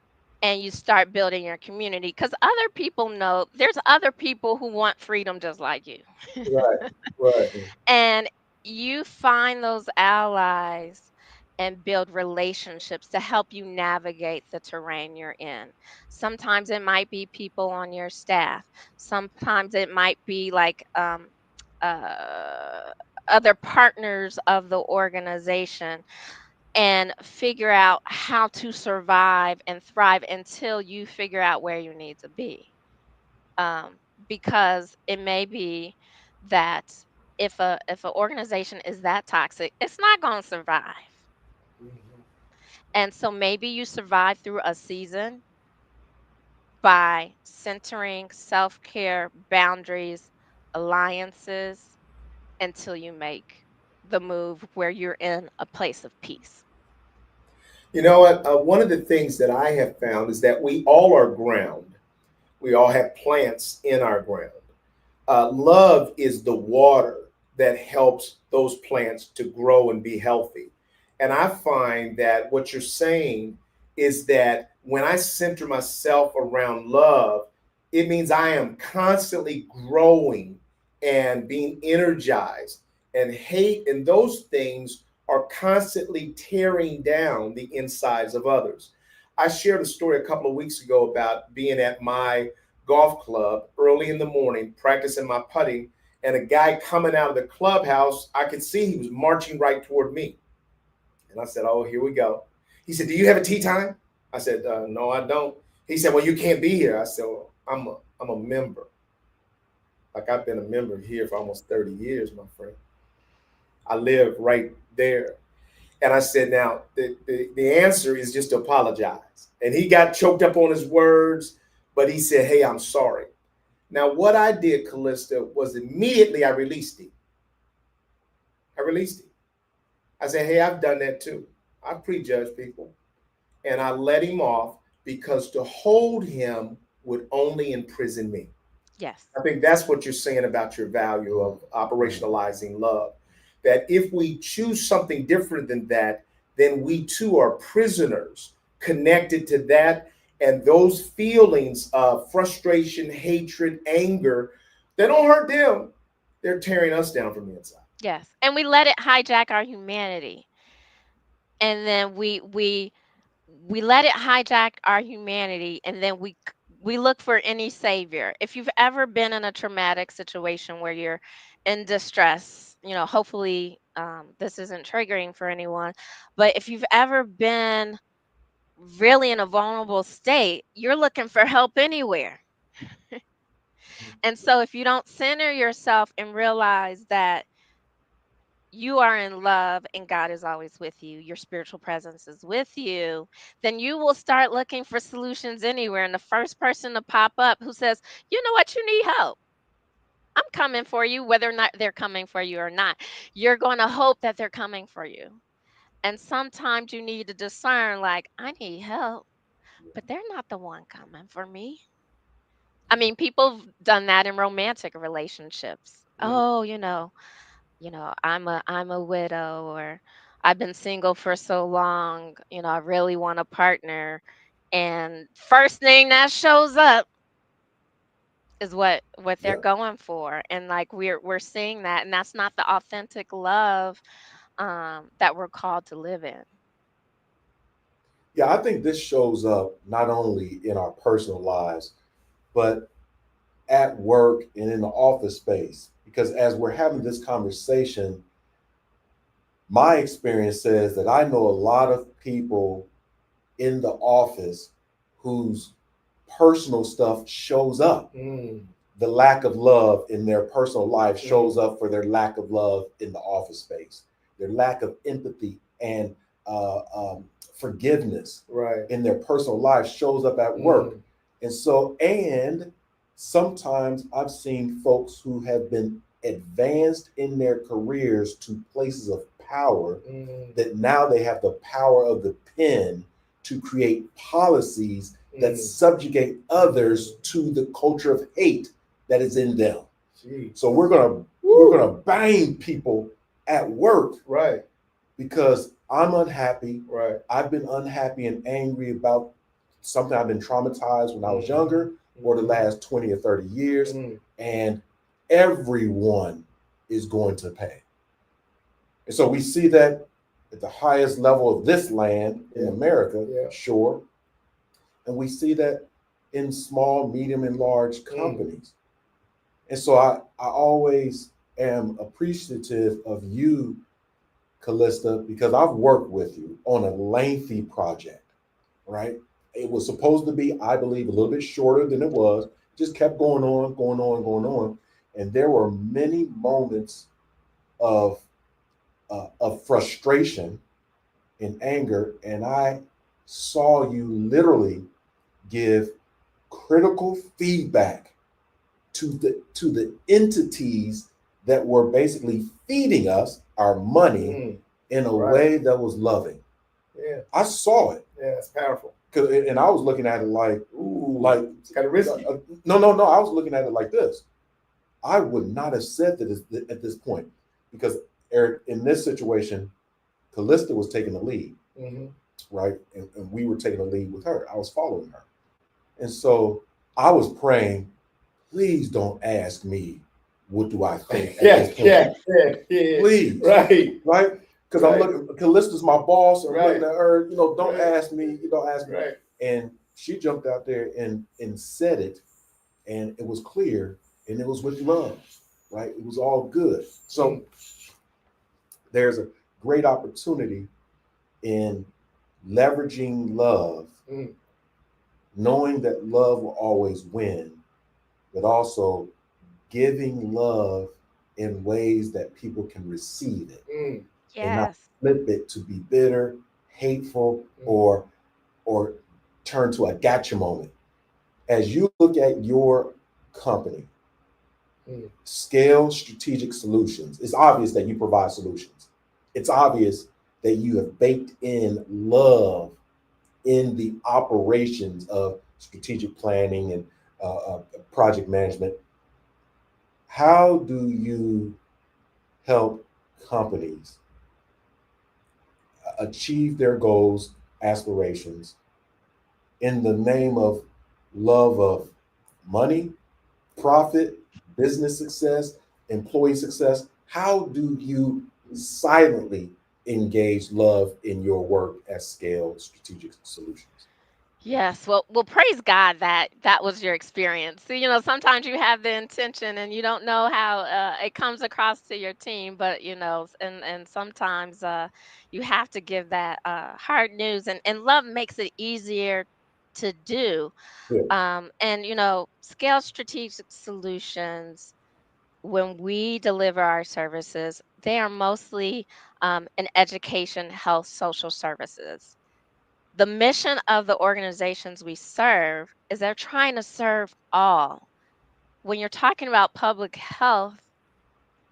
and you start building your community, because other people know there's other people who want freedom just like you. Right. Right. And you find those allies and build relationships to help you navigate the terrain you're in. Sometimes it might be people on your staff. Sometimes it might be like uh, other partners of the organization, and figure out how to survive and thrive until you figure out where you need to be. Um, because it may be that if an organization is that toxic, it's not going to survive. Mhm. And so maybe you survive through a season by centering self-care, boundaries, alliances, until you make the move where you're in a place of peace. You know what? One of the things that I have found is that we all are ground. We all have plants in our ground. Love is the water that helps those plants to grow and be healthy. And I find that what you're saying is that when I center myself around love, it means I am constantly growing and being energized. And hate and those things are constantly tearing down the insides of others. I shared a story a couple of weeks ago about being at my golf club early in the morning, practicing my putting, and a guy coming out of the clubhouse, I could see he was marching right toward me. And I said, "Oh, here we go." He said, "Do you have a tea time?" I said, "No, I don't." He said, "Well, you can't be here." I said, "Well, I'm a member. Like I've been a member here for almost 30 years, my friend. I live right there." And I said, "Now, the answer is just to apologize." And he got choked up on his words, but he said, "Hey, I'm sorry." Now, what I did, Calista, was immediately I released him. I released him. I said, "Hey, I've done that too. I prejudge people." And I let him off because to hold him would only imprison me. Yes. I think that's what you're saying about your value of operationalizing love. That if we choose something different than that, then we too are prisoners connected to that. And those feelings of frustration, hatred, anger, they don't hurt them. They're tearing us down from the inside. Yes. And we let it hijack our humanity. And then we let it hijack our humanity, and then we look for any savior. If you've ever been in a traumatic situation where you're in distress, hopefully this isn't triggering for anyone, but if you've ever been really in a vulnerable state, you're looking for help anywhere. And so if you don't center yourself and realize that you are in love and God is always with you, your spiritual presence is with you, then you will start looking for solutions anywhere. And the first person to pop up who says, you know what, you need help, I'm coming for you, whether or not they're coming for you or not, you're going to hope that they're coming for you. And sometimes you need to discern, like, I need help, but they're not the one coming for me. I mean, people have done that in romantic relationships. Oh, I'm a widow, or I've been single for so long, I really want a partner. And first thing that shows up is what they're Yeah. going for. And like we're seeing that, and that's not the authentic love that we're called to live in. Yeah, I think this shows up not only in our personal lives, but at work and in the office space. Because as we're having this conversation, my experience says that I know a lot of people in the office whose personal stuff shows up. The lack of love in their personal life shows up for their lack of love in the office space, their lack of empathy and forgiveness in their personal life shows up at work. And so, and sometimes I've seen folks who have been advanced in their careers to places of power that now they have the power of the pen to create policies that subjugate others to the culture of hate that is in them. So we're gonna bang people at work, because I'm unhappy. I've been unhappy and angry about something I've been traumatized when I was younger, or the last 20 or 30 years, and everyone is going to pay. And so we see that at the highest level of this land in America, sure. And we see that in small, medium, and large companies. And so I always am appreciative of you, Calista, because I've worked with you on a lengthy project, right? It was supposed to be, I believe, a little bit shorter than it was. Just kept going on, going on, going on. And there were many moments of frustration and anger. And I saw you literally give critical feedback to the entities that were basically feeding us our money in a way that was loving. I saw it. It's powerful. And I was looking at it like, ooh, like it's kind of risky. No. I was looking at it like this. I would not have said that at this point, because Eric, in this situation, Calista was taking the lead, right? And we were taking the lead with her. I was following her. And so I was praying, please don't ask me what do I think at this point. Please. Right? Because I'm looking, Calista's my boss. I'm looking at her, don't ask me, don't ask me. And she jumped out there and said it, and it was clear, and it was with love, right? It was all good. So there's a great opportunity in leveraging love, knowing that love will always win, but also giving love in ways that people can receive it and not flip it to be bitter, hateful, or turn to a gotcha moment. As you look at your company, Scale Strategic Solutions, it's obvious that you provide solutions. It's obvious that you have baked in love in the operations of strategic planning and project management. How do you help companies achieve their goals, aspirations in the name of love of money, profit, business success, employee success? How do you silently engage love in your work at Scale Strategic Solutions? Yes, well, praise God that that was your experience. So, sometimes you have the intention and you don't know how it comes across to your team, but and sometimes you have to give that hard news, and love makes it easier to do. Yeah. And scale strategic solutions. When we deliver our services, they are mostly in education, health, social services. The mission of the organizations we serve is they're trying to serve all. When you're talking about public health,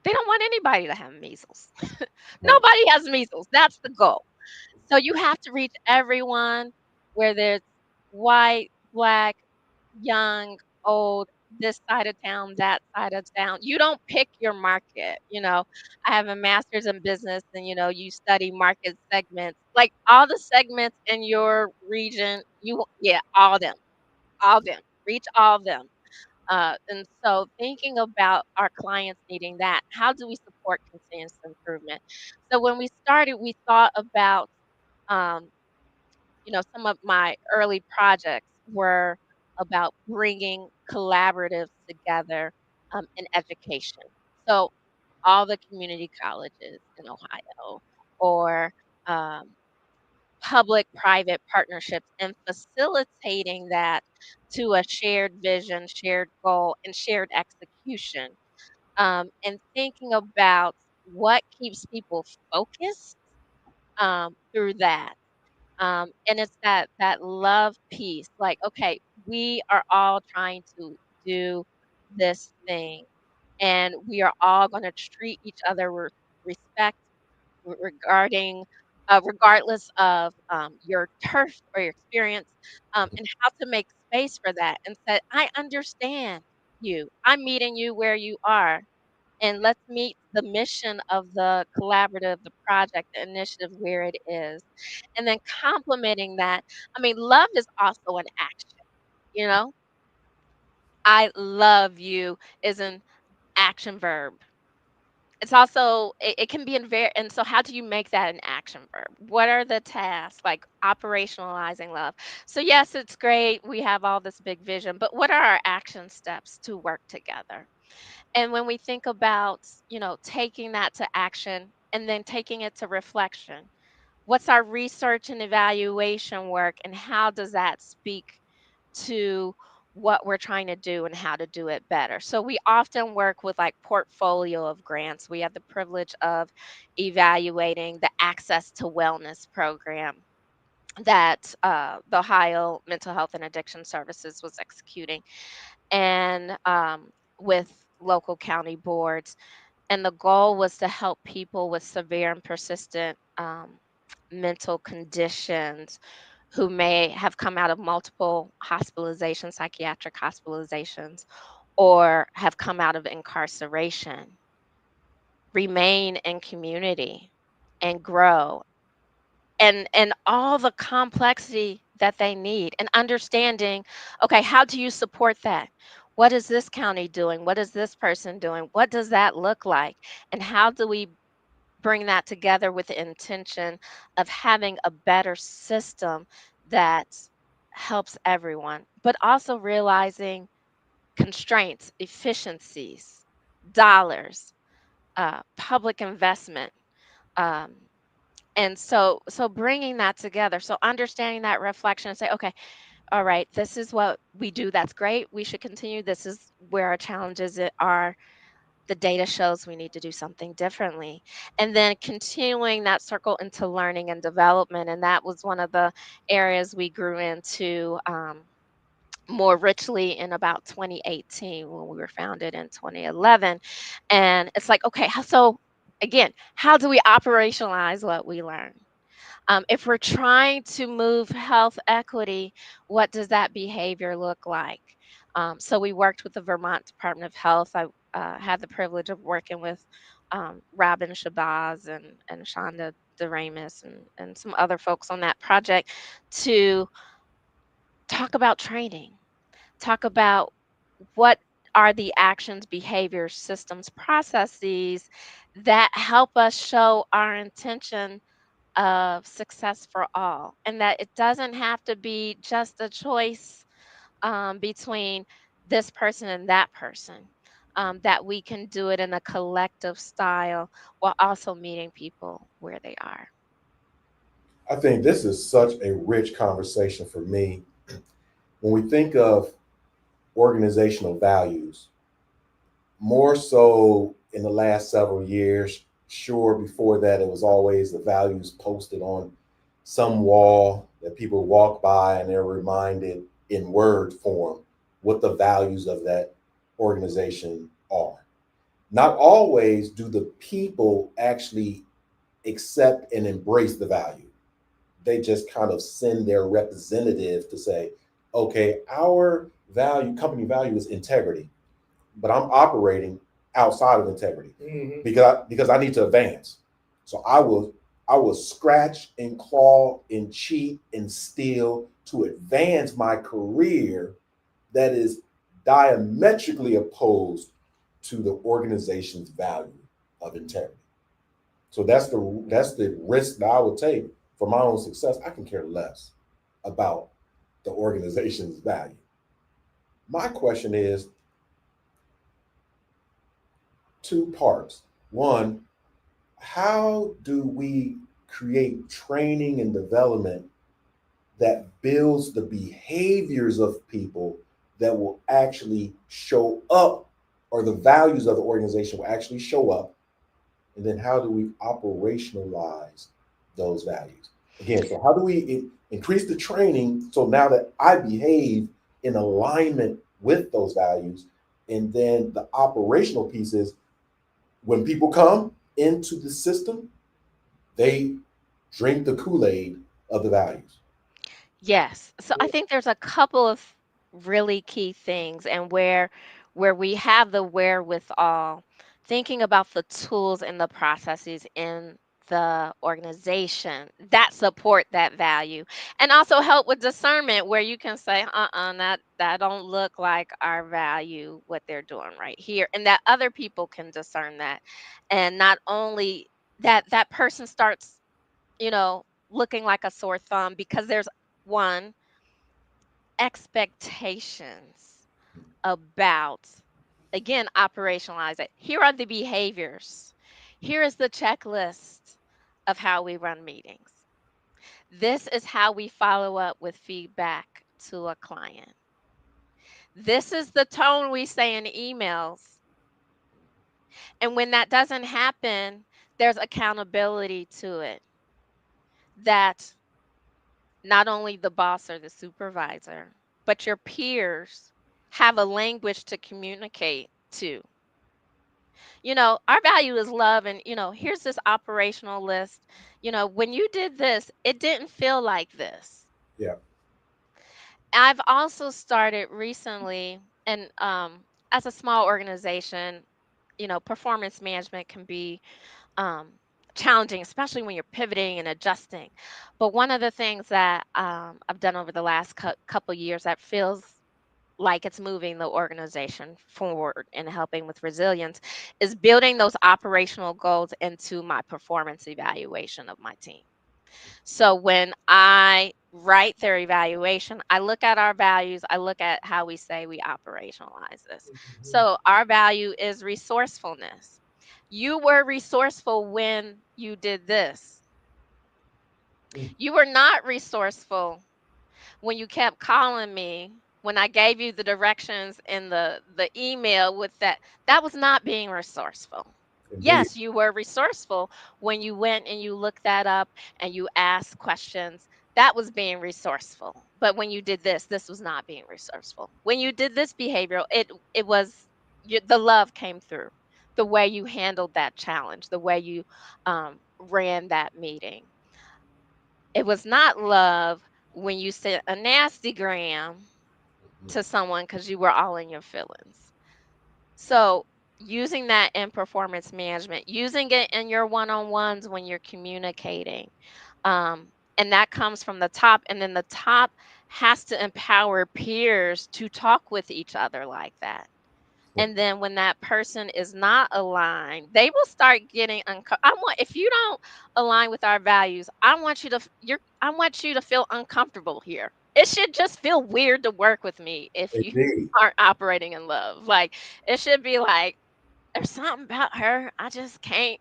they don't want anybody to have measles. Right. Nobody has measles. That's the goal. So you have to reach everyone, whether it's white, black, young, old, this side of town, that side of town. You don't pick your market. I have a master's in business, and you study market segments, like all the segments in your region. Yeah, all them, reach all of them. And so thinking about our clients needing that, how do we support continuous improvement? So when we started, we thought about um, some of my early projects were about bringing collaboratives together in education. So all the community colleges in Ohio, or um, public-private partnerships and facilitating that to a shared vision, shared goal, and shared execution. And thinking about what keeps people focused through that. And it's that love piece. Like, okay, we are all trying to do this thing, and we are all going to treat each other with respect regarding regardless of your turf or your experience, and how to make space for that and said, I understand you. I'm meeting you where you are. And let's meet the mission of the collaborative, the project, the initiative where it is. And then complementing that, I mean, love is also an action, you know? I love you is an action verb. It's also it can be in very and so how do you make that an action verb? What are the tasks like operationalizing love? So yes, it's great. We have all this big vision, but what are our action steps to work together? And when we think about, taking that to action and then taking it to reflection, what's our research and evaluation work and how does that speak to what we're trying to do and how to do it better? So we often work with like portfolio of grants. We have the privilege of evaluating the Access to Wellness program that the Ohio Mental Health and Addiction Services was executing, and with local county boards. And the goal was to help people with severe and persistent mental conditions who may have come out of multiple hospitalizations, psychiatric hospitalizations, or have come out of incarceration, remain in community and grow, and all the complexity that they need, and understanding, okay, how do you support that? What is this county doing? What is this person doing? What does that look like? And how do we bring that together with the intention of having a better system that helps everyone, but also realizing constraints, efficiencies, dollars, public investment. Um, and so bringing that together, so understanding that reflection and say, okay, all right, this is what we do. That's great. We should continue. This is where our challenges are. The data shows we need to do something differently. And then continuing that circle into learning and development. And that was one of the areas we grew into more richly in about 2018 when we were founded in 2011. And it's like, okay, so again, how do we operationalize what we learn? If we're trying to move health equity, what does that behavior look like? So we worked with the Vermont Department of Health. I had the privilege of working with Robin Shabazz and Shonda DeRamus and some other folks on that project to talk about training, talk about what are the actions, behaviors, systems, processes that help us show our intention of success for all, and that it doesn't have to be just a choice between this person and that person, that we can do it in a collective style while also meeting people where they are. I think this is such a rich conversation for me. When we think of organizational values, more so in the last several years, sure, before that, it was always the values posted on some wall that people walk by and they're reminded in word form what the values of that organization are. Not always do the people actually accept and embrace the value. They just kind of send their representative to say, okay, our value, company value is integrity, but I'm operating outside of integrity because I need to advance. So I will scratch and claw and cheat and steal to advance my career that is diametrically opposed to the organization's value of integrity. So that's the risk that I would take for my own success. I can care less about the organization's value. My question is two parts. One, how do we create training and development that builds the behaviors of people that will actually show up, or the values of the organization will actually show up. And then how do we operationalize those values? Again, so how do we increase the training so now that I behave in alignment with those values? And then the operational piece is when people come into the system, they drink the Kool-Aid of the values. Yes. So I think there's a couple of really key things, and where we have the wherewithal, thinking about the tools and the processes in the organization that support that value, and also help with discernment where you can say, that don't look like our value, what they're doing right here, and that other people can discern that. And not only that person starts, looking like a sore thumb because there's one, expectations about, again, operationalize it. Here are the behaviors. Here is the checklist of how we run meetings. This is how we follow up with feedback to a client. This is the tone we say in emails. And when that doesn't happen, there's accountability to it. That not only the boss or the supervisor, but your peers have a language to communicate to. Our value is love. And, here's this operational list. When you did this, it didn't feel like this. Yeah. I've also started recently, and as a small organization, performance management can be um, challenging, especially when you're pivoting and adjusting. But one of the things that I've done over the last couple years that feels like it's moving the organization forward and helping with resilience is building those operational goals into my performance evaluation of my team. So when I write their evaluation, I look at our values, I look at how we say we operationalize this. So our value is resourcefulness. You were resourceful when you did this. You were not resourceful when you kept calling me, when I gave you the directions in the email with that was not being resourceful. Indeed. Yes, you were resourceful when you went and you looked that up and you asked questions. That was being resourceful. But when you did this was not being resourceful. When you did this behavioral, it was the love came through. The way you handled that challenge, the way you ran that meeting. It was not love when you sent a nasty gram to someone because you were all in your feelings. So, using that in performance management, using it in your one on ones when you're communicating. And that comes from the top. And then the top has to empower peers to talk with each other like that. And then when that person is not aligned, they will start getting I want, if you don't align with our values, I want you to feel uncomfortable here. It should just feel weird to work with me if you Indeed. aren't operating in love. Like, it should be like, there's something about her I can't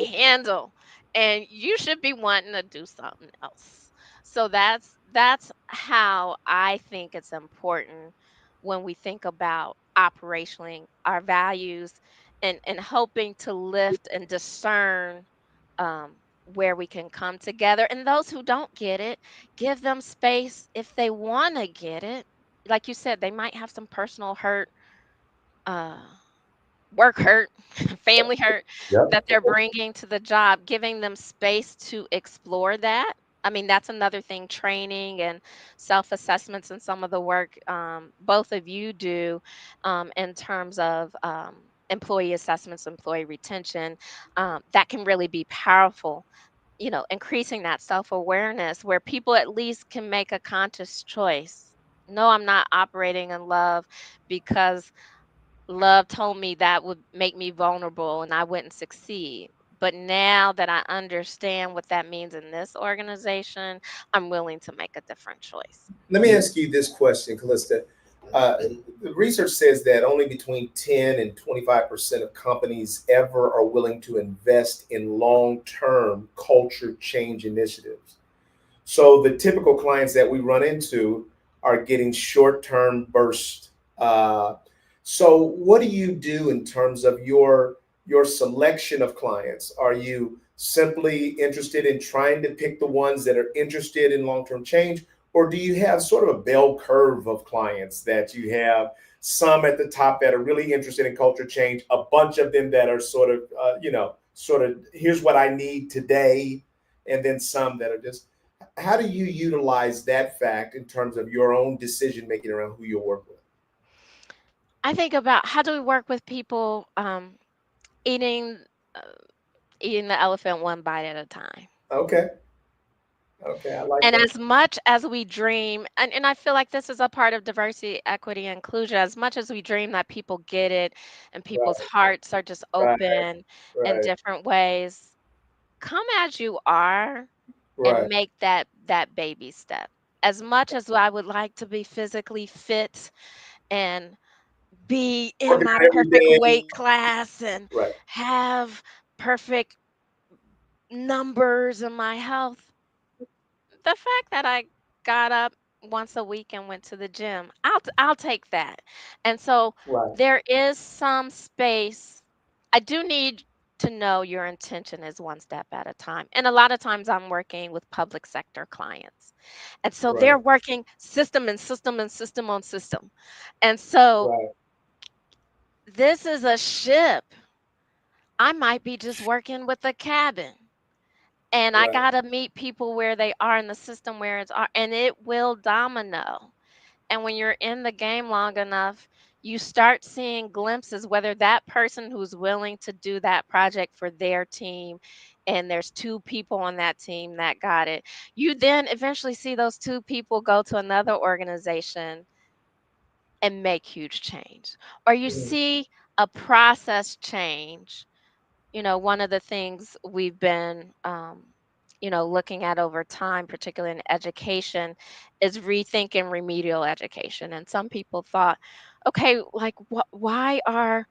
handle. And you should be wanting to do something else. So that's how I think it's important when we think about operationally our values, and hoping to lift and discern where we can come together. And those who don't get it, give them space if they want to get it. Like you said, they might have some personal hurt, uh, work hurt, family hurt Yep. that they're bringing to the job, giving them space to explore that. I mean, that's another thing, training and self assessments, and some of the work both of you do in terms of employee assessments, employee retention, that can really be powerful. Increasing that self awareness where people at least can make a conscious choice. No, I'm not operating in love because love told me that would make me vulnerable and I wouldn't succeed. But now that I understand what that means in this organization, I'm willing to make a different choice. Let me ask you this question, Calista. uh, the research says that only between 10 and 25% of companies ever are willing to invest in long-term culture change initiatives. So the typical clients that we run into are getting short-term bursts. So what do you do in terms of your selection of clients? Are you simply interested in trying to pick the ones that are interested in long-term change, or do you have sort of a bell curve of clients that you have some at the top that are really interested in culture change, a bunch of them that are sort of, sort of here's what I need today, and then some that are just, how do you utilize that fact in terms of your own decision making around who you'll work with? I think about how do we work with people eating uh, eating the elephant one bite at a time. Okay, okay, I like And that. as much as we dream, and I feel like this is a part of diversity, equity, and inclusion, as much as we dream that people get it and people's Right, hearts are just right, open in right, different ways, come as you are and right. make that baby step. As much as I would like to be physically fit and be in Working my out every perfect day. weight class and Right. have perfect numbers in my health, the fact that I got up once a week and went to the gym, I'll take that. And so Right. there is some space. I do need to know your intention is one step at a time. And a lot of times I'm working with public sector clients. And so Right. they're working system and system and system on system. And so Right. this is a ship. I might be just working with a cabin. And I Right. gotta meet people where they are in the system where it's are, and it will domino. And when you're in the game long enough, you start seeing glimpses whether that person who's willing to do that project for their team, and there's two people on that team that got it. You then eventually see those two people go to another organization and make huge change. Or you Mm. see a process change. One of the things we've been, looking at over time, particularly in education, is rethinking remedial education. And some people thought, okay, like, why are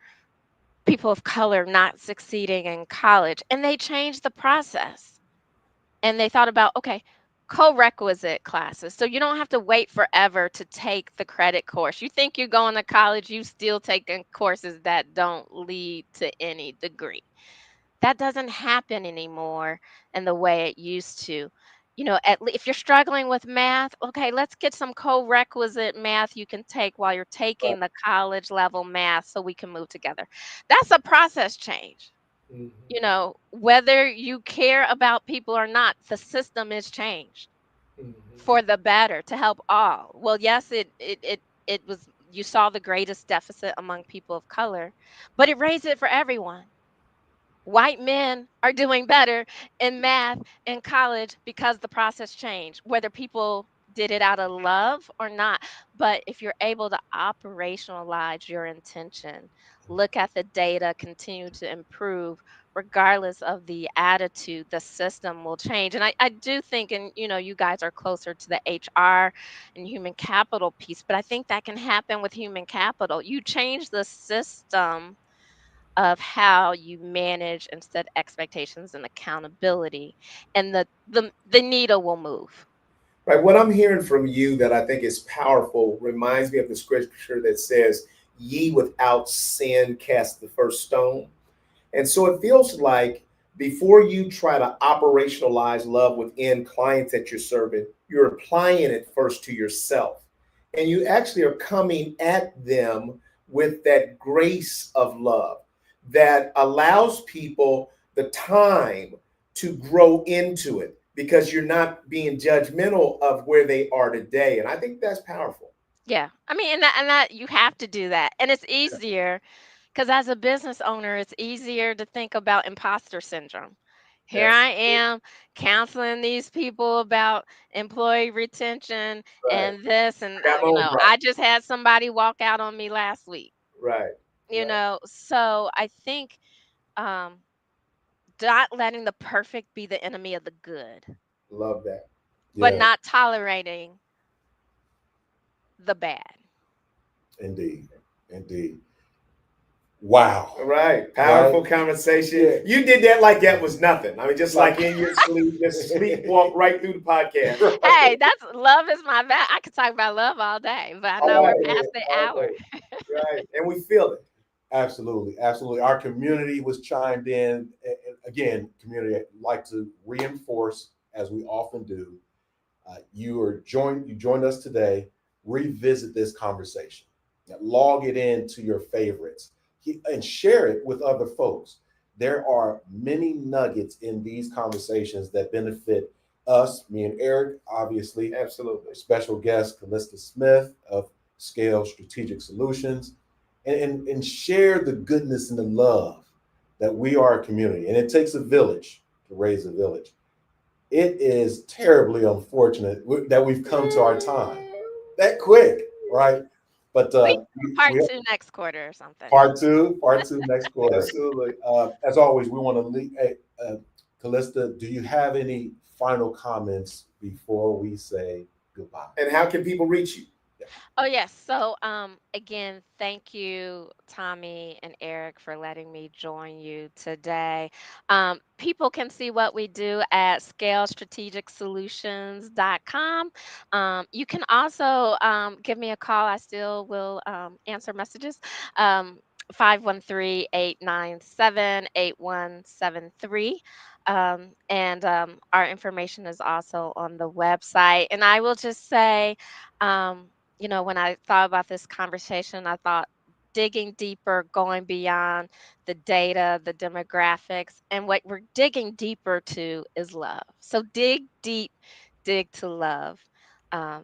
people of color not succeeding in college? And they changed the process. And they thought about, okay, co-requisite classes. So you don't have to wait forever to take the credit course. You think you're going to college, you still taking courses that don't lead to any degree. That doesn't happen anymore in the way it used to. If you're struggling with math, okay, let's get some co-requisite math you can take while you're Right. taking the college level math so we can move together. That's a process change. Mhm. Whether you care about people or not, the system is changed Mhm. for the better to help all. Well, yes, it was, you saw the greatest deficit among people of color, but it raised it for everyone. White men are doing better in math in college because the process changed, whether people did it out of love or not. But if you're able to operationalize your intention, look at the data, continue to improve, regardless of the attitude, the system will change. And I do think, and you guys are closer to the HR and human capital piece, but I think that can happen with human capital. You change the system of how you manage and set expectations and accountability, and the needle will move. Right. What I'm hearing from you that I think is powerful reminds me of the scripture that says, "Ye without sin cast the first stone." And so it feels like before you try to operationalize love within clients that you're serving, you're applying it first to yourself. And you actually are coming at them with that grace of love that allows people the time to grow into it because you're not being judgmental of where they are today. And I think that's powerful. Yeah, I mean, and that you have to do that, and it's easier because as a business owner, it's easier to think about imposter syndrome. Here That's I am counseling these people about employee retention right. and this, and I got my own I problem. just had somebody walk out on me last week. Right. Right. So I think um, not letting the perfect be the enemy of the good, Love that. but Yeah. not tolerating the bad. Indeed. Wow. Right. Powerful conversation. Yeah. You did that like that was nothing. I mean, just like in your sleep, just sleepwalk right through the podcast. Hey, that's love is my bad. I could talk about love all day, but I know we're past the hour. Right. And we feel it. Absolutely. Our community was chimed in. Again, community, I'd like to reinforce, as we often do, you joined us today. Revisit this conversation. Log it into your favorites and share it with other folks. There are many nuggets in these conversations that benefit us, me and Eric, obviously. Absolutely. Special guest, Calista Smith of Scale Strategic Solutions. And share the goodness and the love that we are a community. And it takes a village to raise a village. It is terribly unfortunate that we've come to our time that quick, right? But part two next quarter or something. Part two next quarter. Absolutely. As always, we want to leave. Calista, do you have any final comments before we say goodbye? And how can people reach you? Oh yes. So again, thank you, Tommie and Eric, for letting me join you today. People can see what we do at scalestrategicsolutions.com. You can also give me a call. I still will answer messages. 513-897-8173. And our information is also on the website. And I will just say, when I thought about this conversation, I thought digging deeper, going beyond the data, the demographics, and what we're digging deeper to is love. So dig deep, dig to love, and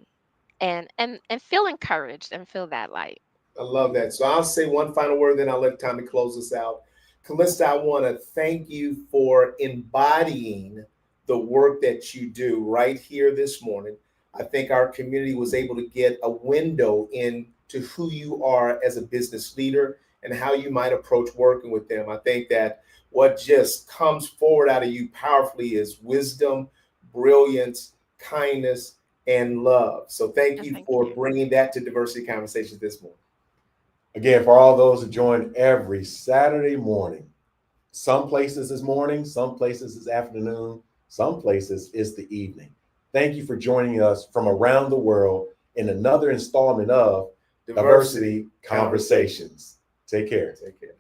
feel encouraged and feel that light. I love that. So I'll say one final word, then I'll let Tommie close us out. Calista, I want to thank you for embodying the work that you do right here this morning. I think our community was able to get a window into who you are as a business leader and how you might approach working with them. I think that what just comes forward out of you powerfully is wisdom, brilliance, kindness, and love. So thank you for bringing that to Diversity Conversations this morning. Again, for all those who join every Saturday morning, some places is morning, some places is afternoon, some places is the evening. Thank you for joining us from around the world in another installment of Diversity Conversations. Take care. Take care.